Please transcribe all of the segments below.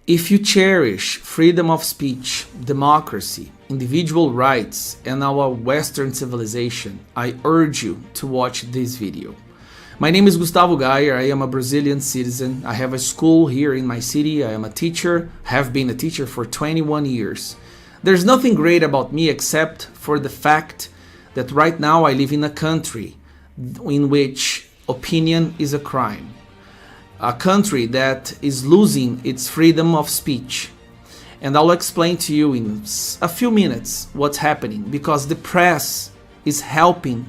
If you cherish freedom of speech, democracy, individual rights, and our Western civilization, I urge you to watch this video. My name is Gustavo Geyer. I am a Brazilian citizen. I have a school here in my city. I am a teacher, have been a teacher for 21 years. There's nothing great about me except for the fact that right now I live in a country in which opinion is a crime. A country that is losing its freedom of speech. And I'll explain to you in a few minutes what's happening, because the press is helping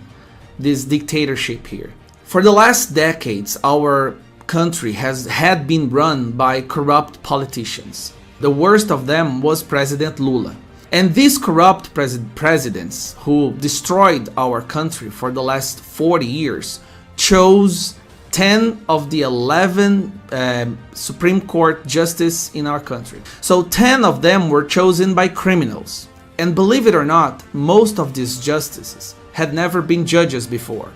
this dictatorship here. For the last decades, our country had been run by corrupt politicians. The worst of them was President Lula. And these corrupt presidents who destroyed our country for the last 40 years chose 10 of the 11 Supreme Court justices in our country. So 10 of them were chosen by criminals. And believe it or not, most of these justices had never been judges before.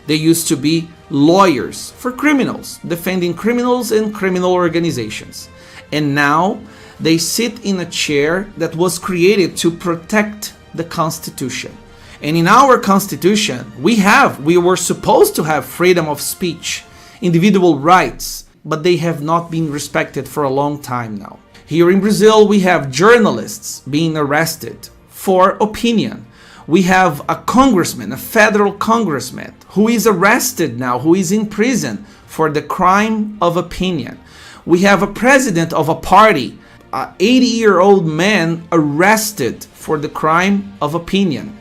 They used to be lawyers for criminals, defending criminals and criminal organizations. And now they sit in a chair that was created to protect the Constitution. And in our Constitution, we were supposed to have freedom of speech, individual rights, but they have not been respected for a long time now. Here in Brazil, we have journalists being arrested for opinion. We have a congressman, a federal congressman, who is arrested now, who is in prison for the crime of opinion. We have a president of a party, an 80-year-old man arrested for the crime of opinion.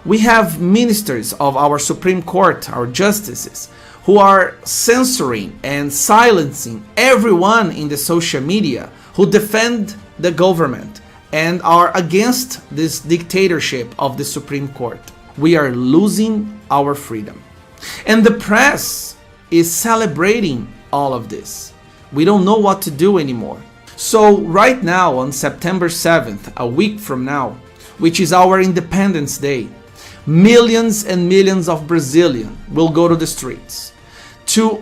We have ministers of our Supreme Court, our justices, who are censoring and silencing everyone in the social media who defend the government and are against this dictatorship of the Supreme Court. We are losing our freedom. And the press is celebrating all of this. We don't know what to do anymore. So right now, on September 7th, a week from now, which is our Independence Day, millions and millions of Brazilians will go to the streets to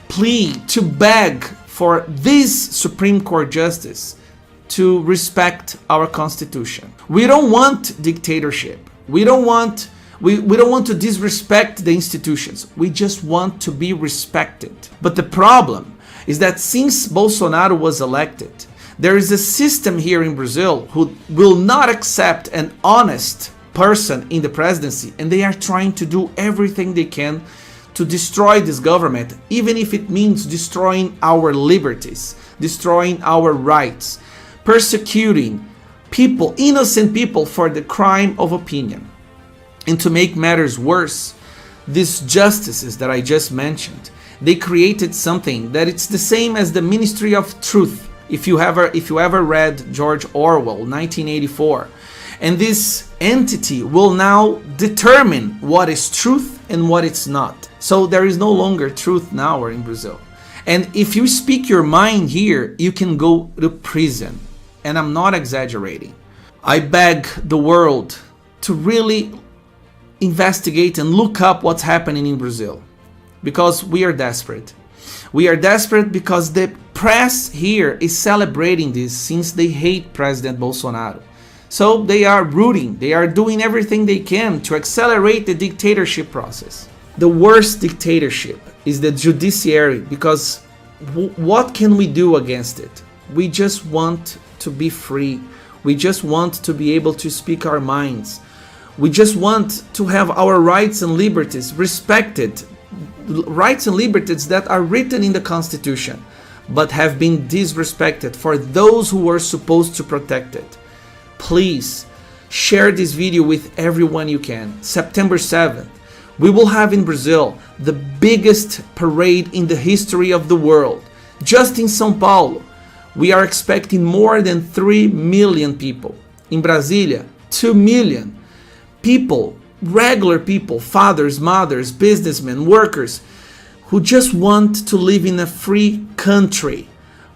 plead, to beg for this Supreme Court justice to respect our Constitution. We don't want dictatorship. We don't want to disrespect the institutions. We just want to be respected. But the problem is that since Bolsonaro was elected, there is a system here in Brazil who will not accept an honest person in the presidency, and they are trying to do everything they can to destroy this government, even if it means destroying our liberties, destroying our rights, persecuting people, innocent people, for the crime of opinion. And to make matters worse, these justices that I just mentioned, they created something that it's the same as the Ministry of Truth. If you ever read George Orwell, 1984, and this entity will now determine what is truth and what it's not. So there is no longer truth now in Brazil. And if you speak your mind here, you can go to prison. And I'm not exaggerating. I beg the world to really investigate and look up what's happening in Brazil, because we are desperate. We are desperate because the press here is celebrating this since they hate President Bolsonaro. So they are rooting, they are doing everything they can to accelerate the dictatorship process. The worst dictatorship is the judiciary, because what can we do against it? We just want to be free. We just want to be able to speak our minds. We just want to have our rights and liberties respected. Rights and liberties that are written in the Constitution, but have been disrespected for those who were supposed to protect it. Please share this video with everyone you can. September 7th, we will have in Brazil the biggest parade in the history of the world. Just in São Paulo, we are expecting more than 3 million people. In Brasilia, 2 million people, regular people, fathers, mothers, businessmen, workers, who just want to live in a free country.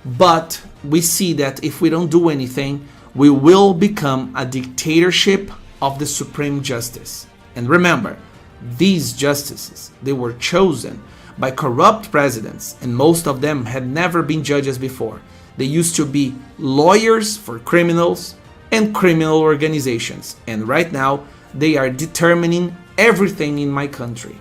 But we see that if we don't do anything, we will become a dictatorship of the Supreme Justice. And remember, these justices, they were chosen by corrupt presidents, and most of them had never been judges before. They used to be lawyers for criminals and criminal organizations, and right now they are determining everything in my country.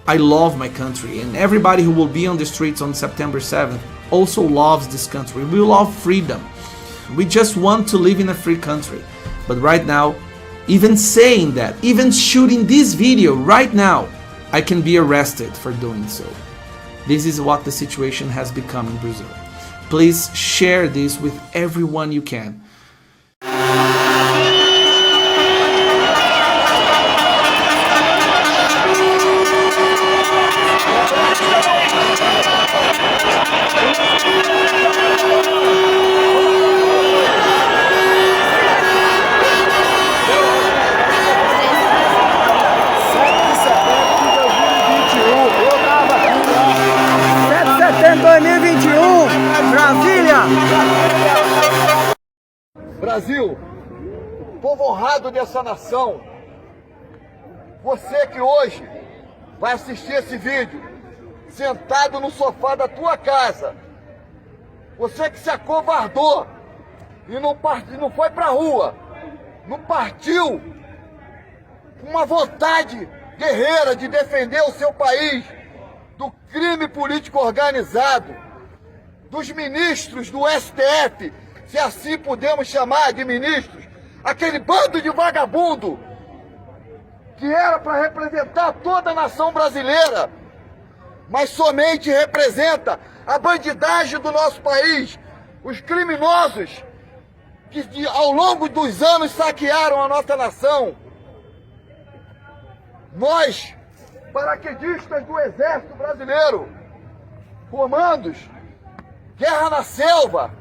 I love my country, and everybody who will be on the streets on September 7th also loves this country. We love freedom. We just want to live in a free country. But right now, even saying that, even shooting this video right now, I can be arrested for doing so. This is what the situation has become in Brazil. Please share this with everyone you can. Setembro 2021, Brasília! Brasil, povo honrado dessa nação, você que hoje vai assistir esse vídeo, sentado no sofá da tua casa, você que se acovardou e não foi pra rua, não partiu com uma vontade guerreira de defender o seu país do crime político organizado, dos ministros do STF, se assim podemos chamar de ministros, aquele bando de vagabundo que era para representar toda a nação brasileira, mas somente representa a bandidagem do nosso país, os criminosos que ao longo dos anos saquearam a nossa nação. Nós, paraquedistas do Exército Brasileiro, comandos, guerra na selva,